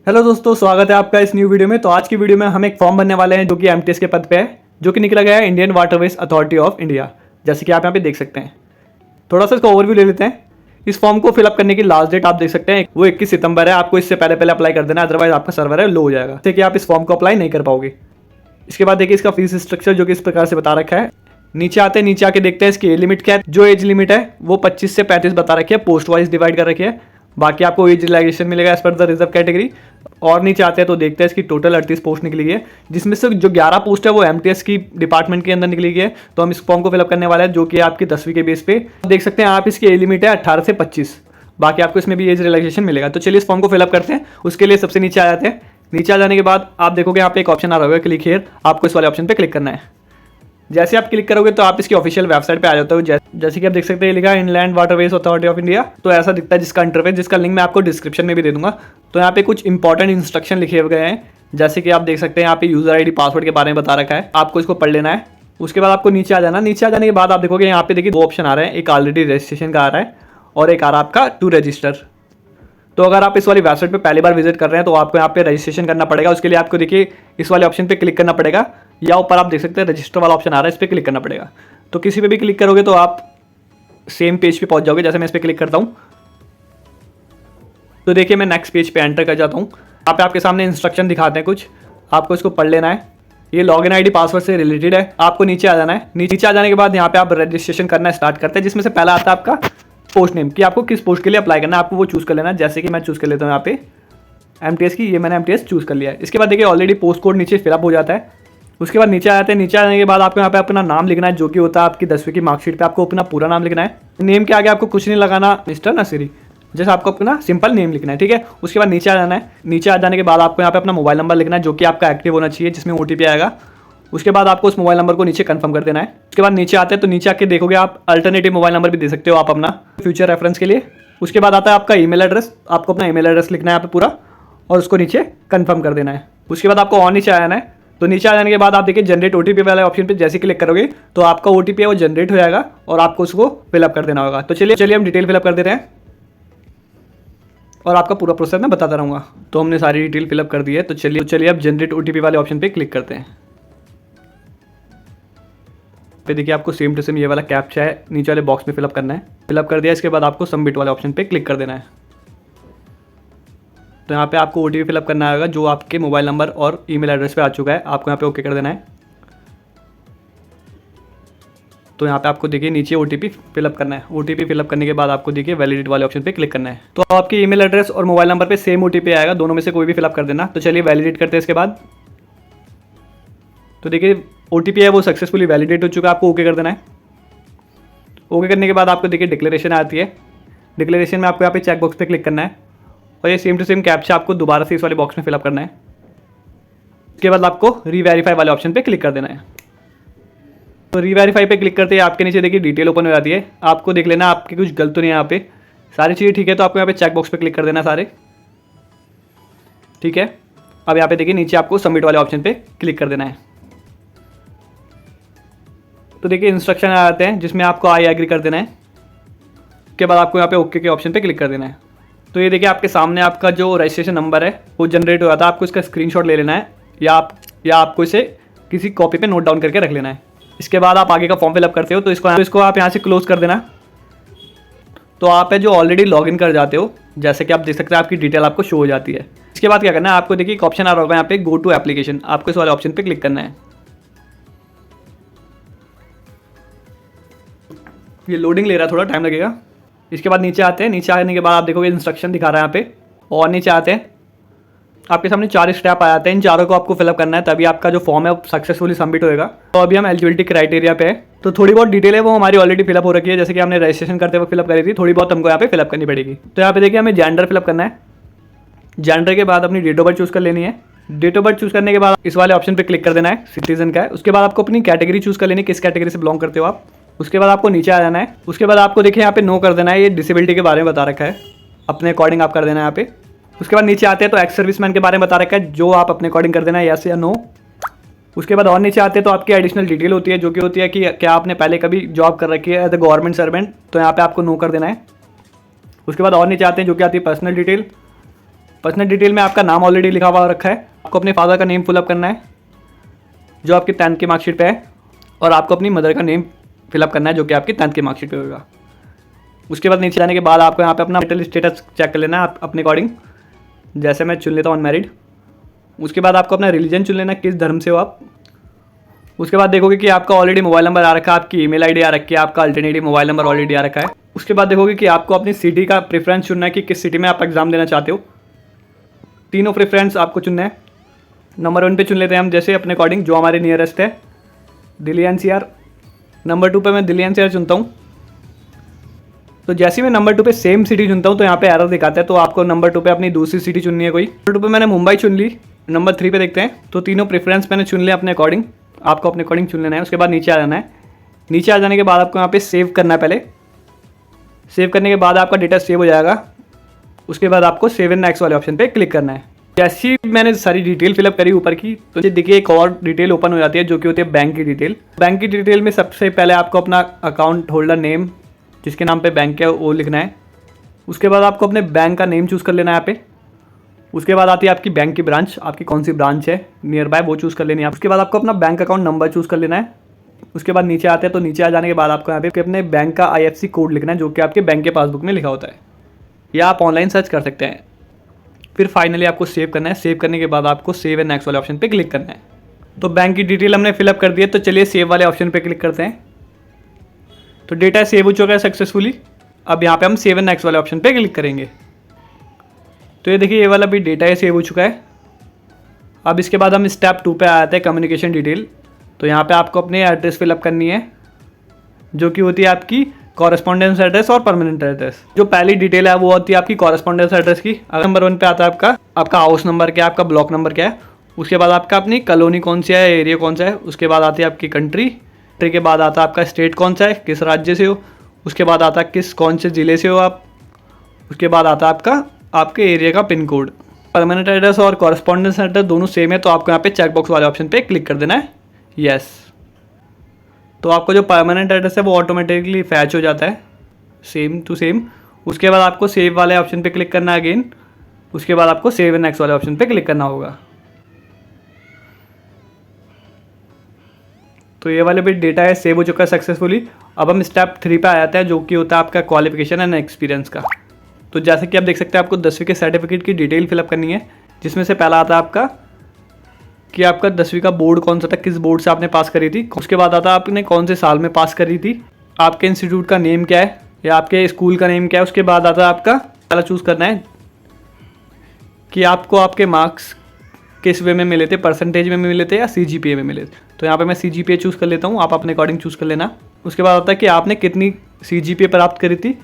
Hello दोस्तों, स्वागत है आपका इस न्यू वीडियो में। तो आज की वीडियो में हम एक फॉर्म भरने वाले हैं जो कि एमटीएस के पद पे है, जो कि निकला गया है Indian waterways authority of India, जैसे कि आप यहाँ पे देख सकते हैं। थोड़ा सा इसका ओवरव्यू ले लेते हैं। इस फॉर्म को फिलअप करने की लास्ट डेट आप देख सकते हैं, वो 21 सितंबर है। आपको इससे पहले पहले अप्लाई कर देना, अदरवाइज आपका सर्वर है लो हो जाएगा, जैसे कि आप इस फॉर्म को अप्लाई नहीं कर पाओगे। इसके बाद देखिए इसका फीस स्ट्रक्चर जो कि इस प्रकार से बता रखा है। नीचे आके देखते हैं इसकी एज लिमिट क्या है। जो एज लिमिट है वो 25 से 35 बता रखी है, पोस्ट वाइज डिवाइड कर रखी है। बाकी आपको एज रिलैक्सेशन मिलेगा as per the reserve category. और नीचे आते हैं तो देखते हैं इसकी टोटल 38 पोस्ट निकली गई है, जिसमें से जो 11 पोस्ट है वो एमटीएस की डिपार्टमेंट के अंदर निकली गई है। तो हम इस फॉर्म को फिलअप करने वाले हैं, जो कि आपकी 10वीं के बेस पे देख सकते हैं आप। इसकी एज लिमिट है 18 से 25। बाकी आपको इसमें भी एज रिलैक्सेशन मिलेगा। तो चलिए इस फॉर्म को फिलअप करते हैं। उसके लिए सबसे नीचे आ जाते हैं। नीचे आ जाने के बाद आप देखोगे यहाँ पे एक ऑप्शन आ रहा होगा क्लिक हियर। आपको इस वाले ऑप्शन पे क्लिक करना है। जैसे आप क्लिक करोगे तो आप इसकी ऑफिशियल वेबसाइट पे आ जाते हो। जैसे कि आप देख सकते हैं लिखा है inland waterways authority of India. तो ऐसा दिखता है जिसका इंटरफेस, जिसका लिंक मैं आपको डिस्क्रिप्शन में भी दे दूंगा। तो यहाँ पे कुछ इंपॉर्टेंट इंस्ट्रक्शन लिखे हुए हैं, जैसे कि आप देख सकते हैं यहाँ पे यूजर आईडी पासवर्ड के बारे में बता रखा है। आपको इसको पढ़ लेना है। उसके बाद आपको नीचे आ जाना। नीचे आ जाने के बाद आप देखोगे यहाँ पे देखिए दो ऑप्शन आ रहे हैं, एक ऑलरेडी रजिस्ट्रेशन का आ रहा है और एक आ रहा है आपका टू रजिस्टर। तो अगर आप इस वाली वेबसाइट पे पहली बार विजिट कर रहे हैं तो आपको यहाँ पे रजिस्ट्रेशन करना पड़ेगा। उसके लिए आपको देखिए इस वाले ऑप्शन पे क्लिक करना पड़ेगा, या ऊपर आप देख सकते हैं रजिस्टर वाला ऑप्शन आ रहा है, इस पर क्लिक करना पड़ेगा। तो किसी पे भी क्लिक करोगे तो आप सेम पेज पे पहुंच जाओगे। जैसे मैं इस पर क्लिक करता हूँ तो देखिए मैं नेक्स्ट पेज पे एंटर कर जाता हूँ। यहाँ पे आपके सामने इंस्ट्रक्शन दिखाते हैं कुछ, आपको इसको पढ़ लेना है। ये लॉगिन आईडी पासवर्ड से रिलेटेड है। आपको नीचे आ जाना है। नीचे आ जाने के बाद यहाँ पे आप रजिस्ट्रेशन करना स्टार्ट करते हैं, जिसमें से पहला आता है आपका पोस्ट नेम, कि आपको किस पोस्ट के लिए अप्लाई करना है। आपको वो चूज़ कर लेना है। जैसे कि मैं चूज़ कर लेता हूँ यहाँ पे एमटीएस की। ये मैंने एमटीएस चूज़ कर लिया है। इसके बाद देखिए ऑलरेडी पोस्ट कोड नीचे फिलअप हो जाता है। उसके बाद नीचे आ जाते हैं। नीचे आने के बाद आपको यहाँ पे अपना नाम लिखना है, जो कि होता है आपकी 10वीं की मार्कशीट पे आपको अपना पूरा नाम लिखना है। नेम के आगे आपको कुछ नहीं लगाना मिस्टर नसीरी, जैसे आपको अपना सिंपल नेम लिखना है, ठीक है। उसके बाद नीचे आ जाना है। नीचे आ जाने के बाद आपको यहाँ पे अपना मोबाइल नंबर लिखना है, जो कि आपका एक्टिव होना चाहिए, जिसमें ओटीपी आएगा। उसके बाद आपको उस मोबाइल नंबर को नीचे कंफर्म कर देना है। उसके बाद नीचे आते हैं तो नीचे आके देखोगे आप अल्टरनेटिव मोबाइल नंबर भी दे सकते हो आप अपना फ्यूचर रेफरेंस के लिए। उसके बाद आता है आपका ईमेल एड्रेस। आपको अपना ईमेल एड्रेस लिखना है यहाँ पे पूरा और उसको नीचे कंफर्म कर देना है। उसके बाद आपको और नीचे आ जाना है। तो नीचे आ जाने के बाद आप देखिए जनरेट ओटीपी वाले ऑप्शन पे जैसे क्लिक करोगे तो आपका ओटीपी है वो जनरेट हो जाएगा और आपको उसको फिलअप कर देना होगा। तो चलिए हम डिटेल फिलअप कर दे रहे हैं और आपका पूरा प्रोसेस मैं बताता रहूँगा। तो हमने सारी डिटेल फिलअप कर दी है। तो चलिए अब जनरेट ओटीपी वाले ऑप्शन पे क्लिक करते हैं। पे देखिए आपको सेम टू सेम ये वाला कैप्चा है नीचे वाले बॉक्स में फिलअप करना है। फिलअप कर दिया। इसके बाद आपको सबमिट वाले ऑप्शन पे क्लिक कर देना है। तो यहाँ पे आपको ओटीपी फिलअप करना होगा, जो आपके मोबाइल नंबर और ईमेल एड्रेस पे आ चुका है। आपको यहाँ पे ओके कर देना है। तो यहाँ पे आपको देखिए नीचे ओटीपी फिलअप करना है। ओटीपी फिलअप करने के बाद आपको देखिए वैलिडेट वाले ऑप्शन पे क्लिक करना है। तो आपके ईमेल एड्रेस और मोबाइल नंबर पे सेम ओटीपी आएगा, दोनों में से कोई भी फिलअप कर देना। तो चलिए वैलिडेट करते हैं इसके बाद। तो देखिए ओटीपी है वो सक्सेसफुली वैलिडेट हो चुका है, आपको ओके कर देना है। ओके करने के बाद आपको देखिए डिक्लेरेशन आती है। डिक्लेरेशन में आपको यहाँ पे चेक बॉक्स पे क्लिक करना है और ये सेम टू सेम कैप्चा आपको दोबारा से इस वाले बॉक्स में फिलअप करना है। उसके बाद आपको रीवेरीफाई वाले ऑप्शन पे क्लिक कर देना है। तो रीवेरीफाई पे क्लिक करते ही आपके नीचे देखिए डिटेल ओपन हो जाती है। आपको देख लेना आपकी कुछ गलत तो नहीं है, यहाँ पे सारी चीज़ें ठीक है। तो आपको यहाँ पे चेक बॉक्स पे क्लिक कर देना सारे, ठीक है। अब यहाँ पे देखिए नीचे आपको सबमिट वाले ऑप्शन पे क्लिक कर देना है। तो देखिए इंस्ट्रक्शन आ जाते हैं जिसमें आपको आई एग्री कर देना है। उसके बाद आपको यहाँ पे ओके के ऑप्शन पे क्लिक कर देना है। तो ये देखिए आपके सामने आपका जो रजिस्ट्रेशन नंबर है वो जनरेट हुआ था। आपको इसका स्क्रीनशॉट ले लेना है या आपको इसे किसी कॉपी पे नोट डाउन करके रख लेना है। इसके बाद आप आगे का फॉर्म फिलअप करते हो तो इसको आप यहाँ से क्लोज कर देना। तो आप है जो ऑलरेडी लॉगिन कर जाते हो, जैसे कि आप देख सकते हैं आपकी डिटेल आपको शो हो जाती है। इसके बाद क्या करना है, आपको देखिए एक ऑप्शन आ रहा होगा यहाँ पे गो टू एप्लीकेशन। आपको इस वाले ऑप्शन पे क्लिक करना है। ये लोडिंग ले रहा है, थोड़ा टाइम लगेगा। इसके बाद नीचे आते हैं। नीचे आने के बाद आप देखोगे इंस्ट्रक्शन दिखा रहा है यहाँ पे। और नीचे आते हैं आपके सामने 4 स्टेप आ जाते हैं। इन चारों को आपको फिलअप करना है, तभी आपका जो फॉर्म है वो सक्सेसफुली सबमिट होएगा। तो अभी हम एलिजिबिलिटी क्राइटेरिया पे है। तो थोड़ी बहुत डिटेल है वो हमारी ऑलरेडी फिलअप हो रखी है, जैसे कि हमने रजिस्ट्रेशन करते वक्त फिलअप करी थी। थोड़ी बहुत हमको यहाँ पे फिलअप करनी पड़ेगी। तो यहाँ पे देखिए हमें जेंडर फिलअप करना है। जेंडर के बाद अपनी डेट ऑफ बर्थ चूज़ कर लेनी है। डेट ऑफ बर्थ चूज़ करने के बाद इस वाले ऑप्शन पे क्लिक कर देना है, सिटीजन का है। उसके बाद आपको अपनी कैटेगरी चूज़ कर लेनी है, किस कैटेगरी से बिलोंग करते हो आप। उसके बाद आपको नीचे आ जाना है। उसके बाद आपको देखिए यहाँ पे नो कर देना है। ये डिसेबिलिटी के बारे में बता रखा है, अपने अकॉर्डिंग आप कर देना है यहाँ पे। उसके बाद नीचे आते हैं तो एक्स सर्विसमैन के बारे में बता रखा है, जो आप अपने अकॉर्डिंग कर देना है, यस या नो। उसके बाद और नीचे आते हैं तो आपकी एडिशनल डिटेल होती है, जो कि होती है कि क्या आपने पहले कभी जॉब कर रखी है एज ए गवर्नमेंट सर्वेंट। तो यहाँ पे आपको नो कर देना है। उसके बाद और नीचे आते हैं जो कि आती है पर्सनल डिटेल। पर्सनल डिटेल में आपका नाम ऑलरेडी लिखा हुआ रखा है, आपको अपने फादर का नेम फिलअप करना है जो आपकी 10th की मार्कशीट पे है, और आपको अपनी मदर का नेम फिलअप करना है जो कि आपकी 10th की मार्कशीट पे होगा। उसके बाद नीचे जाने के बाद आपको यहाँ पे अपना मेरिटल स्टेटस चेक कर लेना है आप अपने अकॉर्डिंग। जैसे मैं चुन लेता हूँ अनमैरिड। उसके बाद आपको अपना रिलीजन चुन लेना है, किस धर्म से हो आप। उसके बाद देखोगे कि आपका ऑलरेडी मोबाइल नंबर आ रखा है, आपकी ईमेल आईडी आ रखी है, आपका अल्टरनेटिव मोबाइल नंबर ऑलरेडी आ रखा है। उसके बाद देखोगे कि आपको अपनी सिटी का प्रेफरेंस चुनना है कि किस सिटी में आप एग्जाम देना चाहते हो। तीनों प्रेफरेंस आपको चुनना है। नंबर 1 पे चुन लेते हैं हम जैसे अपने अकॉर्डिंग जो हमारे नियरेस्ट है, दिल्ली NCR। नंबर 2 पे मैं दिल्ली NCR चुनता हूँ। तो जैसे ही मैं नंबर 2 पे सेम सिटी चुनता हूँ तो यहाँ पे एरर दिखाता है, तो आपको नंबर 2 पे अपनी दूसरी सिटी चुननी है कोई। नंबर 2 पे मैंने मुंबई चुन ली। नंबर 3 पे देखते हैं, तो तीनों प्रेफरेंस मैंने चुन लिया अपने अकॉर्डिंग। आपको अपने अकॉर्डिंग चुन लेना है। उसके बाद नीचे आ जाना है। नीचे आ जाने के बाद आपको यहाँ पे सेव करना है। पहले सेव करने के बाद आपका डेटा सेव हो जाएगा। उसके बाद आपको सेव एंड नेक्स्ट वाले ऑप्शन पे क्लिक करना है। जैसे ही मैंने सारी डिटेल फिलअप करी ऊपर की, तो देखिए एक और डिटेल ओपन हो जाती है जो कि होती है बैंक की डिटेल। बैंक की डिटेल में सबसे पहले आपको अपना अकाउंट होल्डर नेम, जिसके नाम पे बैंक है, वो लिखना है। उसके बाद आपको अपने बैंक का नेम चूज़ कर लेना है यहाँ पे। उसके बाद आती है आपकी बैंक की ब्रांच, आपकी कौन सी ब्रांच है नियर बाय, वो चूज़ कर लेनी है। उसके बाद आपको अपना बैंक अकाउंट नंबर चूज़ कर लेना है। उसके बाद नीचे आते हैं, तो नीचे आ जाने के बाद आपको यहाँ पे अपने बैंक का IFSC कोड लिखना है जो कि आपके बैंक के पासबुक में लिखा होता है, या आप ऑनलाइन सर्च कर सकते हैं। फिर फाइनली आपको सेव करना है। सेव करने के बाद आपको सेव एंड नेक्स्ट वाले ऑप्शन पे क्लिक करना है। तो बैंक की डिटेल हमने फिलअप कर दी है, तो चलिए सेव वाले ऑप्शन पे क्लिक करते हैं। तो डेटा सेव हो चुका है सक्सेसफुली। अब यहाँ पे हम सेव एंड नेक्स्ट वाले ऑप्शन पे क्लिक करेंगे। तो ये देखिए ये वाला भी डेटा है सेव हो चुका है। अब इसके बाद हम स्टेप 2 पे आ जाते हैं, कम्युनिकेशन डिटेल। तो यहाँ पे आपको अपने एड्रेस फिलअप करनी है जो कि होती है आपकी कॉरेस्पॉन्डेंस एड्रेस और परमानेंट एड्रेस। जो पहली डिटेल है वो होती है आपकी कॉरेस्पॉन्डेंस एड्रेस की। अगर नंबर 1 पे आता है आपका हाउस नंबर क्या है, आपका ब्लॉक नंबर क्या है। उसके बाद आपका अपनी कॉलोनी कौन सी है, एरिया कौन सा है। उसके बाद आती है आपकी कंट्री के बाद आता है आपका स्टेट कौन सा है, किस राज्य से हो। उसके बाद आता है कौन से ज़िले से हो आप। उसके बाद आता है आपके एरिया का पिन कोड। परमानेंट एड्रेस और कॉरेस्पॉन्डेंस एड्रेस दोनों सेम है, तो आपको यहाँ पे चेकबॉक्स वाले ऑप्शन पे क्लिक कर देना है, यस। तो आपको जो परमानेंट एड्रेस है वो ऑटोमेटिकली फैच हो जाता है सेम टू सेम। उसके बाद आपको सेव वाले ऑप्शन पे क्लिक करना है अगेन। उसके बाद आपको सेव एंड नेक्स्ट वाले ऑप्शन पे क्लिक करना होगा। तो ये वाले भी डेटा है सेव हो चुका है सक्सेसफुली। अब हम स्टेप 3 पे आ जाते हैं जो कि होता है आपका क्वालिफिकेशन एंड एक्सपीरियंस का। तो जैसे कि आप देख सकते हैं आपको 10वीं के सर्टिफिकेट की डिटेल फिलअप करनी है, जिसमें से पहला आता है आपका कि आपका 10वीं का बोर्ड कौन सा था, किस बोर्ड से आपने पास करी थी। उसके बाद आता है आपने कौन से साल में पास करी थी, आपके इंस्टीट्यूट का नेम क्या है या आपके स्कूल का नेम क्या है। उसके बाद आता है आपका पहला चूज़ करना है कि आपको आपके मार्क्स किस वे में मिले थे, परसेंटेज में मिले थे या CGPA में मिले थे। तो यहाँ पे मैं CGPA चूज़ कर लेता हूँ, आप अपने अकॉर्डिंग चूज़ कर लेना। उसके बाद आता है कि आपने कितनी CGPA प्राप्त करी थी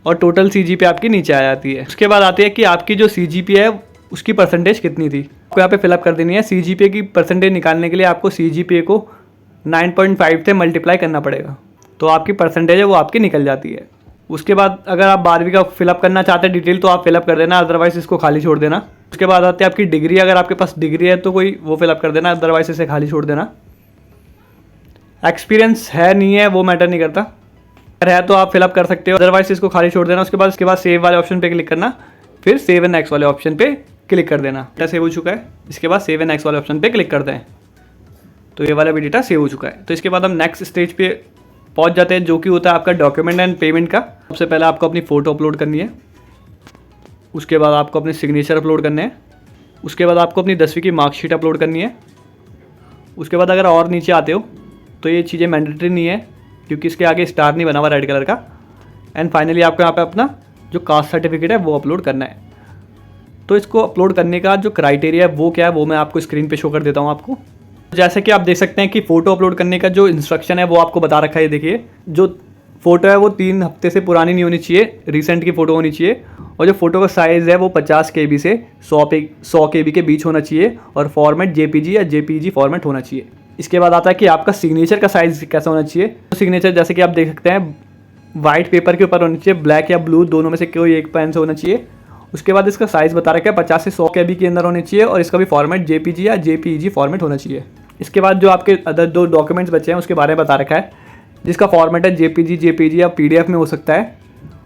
और टोटल CGPA आपकी नीचे आ जाती है। उसके बाद आती है कि आपकी जो CGPA है उसकी परसेंटेज कितनी थी, आपको यहाँ पे फिलअप कर देनी है। CGPA की परसेंटेज निकालने के लिए आपको CGPA को 9.5 से मल्टीप्लाई करना पड़ेगा, तो आपकी परसेंटेज है वो आपकी निकल जाती है। उसके बाद अगर आप 12वीं का फिलअप करना चाहते हैं डिटेल तो आप फिलअप कर देना, अदरवाइज इसको खाली छोड़ देना। उसके बाद आती है आपकी डिग्री, अगर आपके पास डिग्री है तो कोई वो फिलअप कर देना, अदरवाइज इसे खाली छोड़ देना। एक्सपीरियंस है नहीं है वो मैटर नहीं करता, अगर है तो आप फिलअप कर सकते हो, अदरवाइज इसको खाली छोड़ देना। उसके बाद सेव वाले ऑप्शन पे क्लिक करना, फिर सेव एंड नेक्स्ट वाले ऑप्शन पे क्लिक कर देना। डेटा सेव हो चुका है। इसके बाद सेव एंड नेक्स्ट वाले ऑप्शन पे क्लिक करते हैं, तो ये वाला भी डेटा सेव हो चुका है। तो इसके बाद हम नेक्स्ट स्टेज पे पहुंच जाते हैं जो कि होता है आपका डॉक्यूमेंट एंड पेमेंट का। सबसे पहले आपको अपनी फ़ोटो अपलोड करनी है। उसके बाद आपको अपने सिग्नेचर अपलोड करने हैं। उसके बाद आपको अपनी 10वीं की मार्कशीट अपलोड करनी है। उसके बाद अगर और नीचे आते हो तो ये चीज़ें मैंडेटरी नहीं है क्योंकि इसके आगे स्टार नहीं बना हुआ रेड कलर का। एंड फाइनली आपको यहाँ पे अपना जो कास्ट सर्टिफिकेट है वो अपलोड करना है। तो इसको अपलोड करने का जो क्राइटेरिया है वो क्या है वो मैं आपको स्क्रीन पे शो कर देता हूँ आपको। जैसे कि आप देख सकते हैं कि फ़ोटो अपलोड करने का जो इंस्ट्रक्शन है वो आपको बता रखा है। देखिए जो फ़ोटो है वो 3 हफ्ते से पुरानी नहीं होनी चाहिए, रिसेंट की फ़ोटो होनी चाहिए। और जो फ़ोटो का साइज़ है वो 50 KB से 100 KB के बीच होना चाहिए और फॉर्मेट JPG या JPG फॉर्मेट होना चाहिए। इसके बाद आता है कि आपका सिग्नेचर का साइज़ कैसा होना चाहिए। तो सिग्नेचर जैसे कि आप देख सकते हैं वाइट पेपर के ऊपर होना चाहिए, ब्लैक या ब्लू दोनों में से कोई एक पेन से होना चाहिए। उसके बाद इसका साइज़ बता रखा है 50 से 100 KB के अंदर होने चाहिए और इसका भी फॉर्मेट JPG या JPEG फॉर्मेट होना चाहिए। इसके बाद जो आपके अदर 2 डॉक्यूमेंट्स बचे हैं उसके बारे में बता रखा है, जिसका फॉर्मेट है JPG, JPG या PDF में हो सकता है।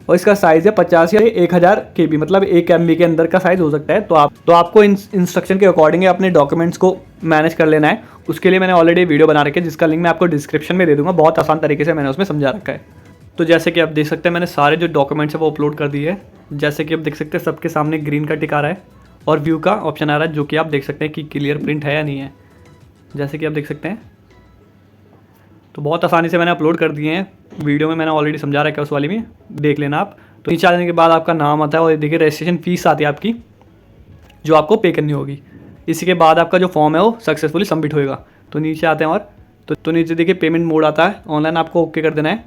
और इसका साइज़ है 50 या 1000 KB, मतलब 1 MB के अंदर का साइज़ हो सकता है। तो आपको इंस्ट्रक्शन के अकॉर्डिंग अपने डॉक्यूमेंट्स को मैनेज कर लेना है। उसके लिए मैंने ऑलरेडी वीडियो बना रखी है जिसका लिंक मैं आपको डिस्क्रिप्शन में दे दूँगा। बहुत आसान तरीके से मैंने उसमें समझा रखा है। तो जैसे कि आप देख सकते हैं मैंने सारे जो डॉक्यूमेंट्स है वो अपलोड कर दिए हैं। जैसे कि आप देख सकते हैं सबके सामने ग्रीन का टिक आ रहा है और व्यू का ऑप्शन आ रहा है, जो कि आप देख सकते हैं कि क्लियर प्रिंट है या नहीं है। जैसे कि आप देख सकते हैं तो बहुत आसानी से मैंने अपलोड कर दिए हैं। वीडियो में मैंने ऑलरेडी समझा रखा है, उस वाली में देख लेना आप। तो नीचे आने के बाद आपका नाम आता है और देखिए रजिस्ट्रेशन फ़ीस आती है आपकी, जो आपको पे करनी होगी। इसी के बाद आपका जो फॉर्म है वो सक्सेसफुली सबमिट होएगा। तो नीचे आते हैं और तो नीचे देखिए पेमेंट मोड आता है ऑनलाइन, आपको ओके कर देना है।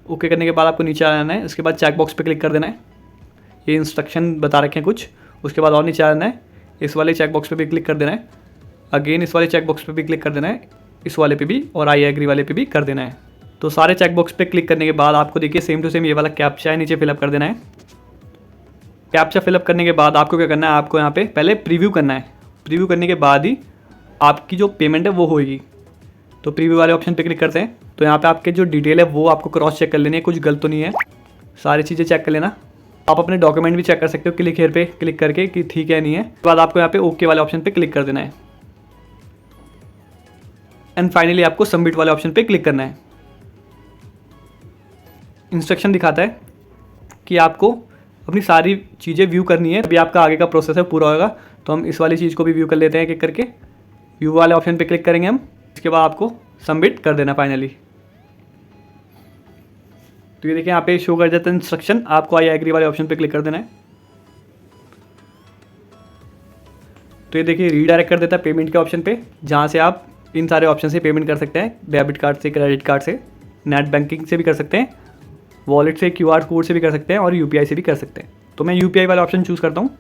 ओके करने के बाद आपको नीचे आना है, इसके बाद चेक बॉक्स पे क्लिक कर देना है। ये इंस्ट्रक्शन बता रखे हैं कुछ। उसके बाद और नीचे आना है, इस वाले चेक बॉक्स पे भी क्लिक कर देना है। अगेन इस वाले चेक बॉक्स पे भी क्लिक कर देना है, इस वाले पे भी, और आई एग्री वाले पे भी कर देना है। तो सारे चेक बॉक्स पे क्लिक करने के बाद आपको देखिए सेम टू सेम ये वाला कैप्चा है नीचे फिलअप कर देना है। कैप्चा फिलअप करने के बाद आपको क्या करना है, आपको यहाँ पे पहले प्रीव्यू करना है। प्रीव्यू करने के बाद ही आपकी जो पेमेंट है वो होगी। तो प्रीव्यू वाले ऑप्शन पे क्लिक करते हैं। तो यहाँ पे आपके जो डिटेल है वो आपको क्रॉस चेक कर लेनी है, कुछ गलत तो नहीं है, सारी चीज़ें चेक कर लेना। आप अपने डॉक्यूमेंट भी चेक कर सकते हो क्लिक हेयर पे क्लिक करके कि ठीक है नहीं है। उसके बाद आपको यहाँ पे ओके वाले ऑप्शन पे क्लिक कर देना है एंड फाइनली आपको सबमिट वाले ऑप्शन पे क्लिक करना है। इंस्ट्रक्शन दिखाता है कि आपको अपनी सारी चीज़ें व्यू करनी है, अभी आपका आगे का प्रोसेस है पूरा होगा। तो हम इस वाली चीज़ को भी व्यू कर लेते हैं एक एक करके। व्यू वाले ऑप्शन पे क्लिक करेंगे हम, इसके बाद आपको सबमिट कर देना फाइनली। तो ये देखिए यहाँ पे शो कर जाता है इंस्ट्रक्शन, आपको आई एग्री वाले ऑप्शन पे क्लिक कर देना है। तो ये देखिए रीडायरेक्ट कर देता है पेमेंट के ऑप्शन पे, जहाँ से आप इन सारे ऑप्शन से पेमेंट कर सकते हैं। डेबिट कार्ड से, क्रेडिट कार्ड से, नेट बैंकिंग से भी कर सकते हैं, वॉलेट से, QR कोड से भी कर सकते हैं और UPI से भी कर सकते हैं। तो मैं UPI वाला ऑप्शन चूज़ करता हूँ।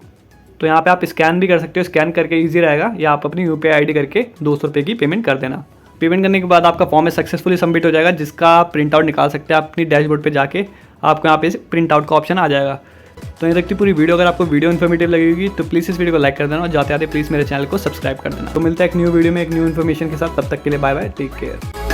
तो यहाँ पे आप स्कैन भी कर सकते हो, स्कैन करके ईजी रहेगा, या आप अपनी UPI ID करके 200 रुपये की पेमेंट कर देना। पेमेंट करने के बाद आपका फॉर्म सक्सेसफुली सबमिट हो जाएगा, जिसका आप प्रिंट आउट निकाल सकते हैं अपनी डैशबोर्ड पे जाके। आपको यहाँ पे प्रिंट आउट का ऑप्शन आ जाएगा। तो ये देखती पूरी वीडियो, अगर आपको वीडियो इन्फॉर्मेटिव लगेगी तो प्लीज़ इस वीडियो को लाइक कर देना और जाते आते प्लीज़ मेरे चैनल को सब्सक्राइब कर देना। तो मिलता है एक न्यू वीडियो में एक न्यू इन्फॉर्मेशन के साथ, तब तक के लिए बाय बाय, टेक केयर।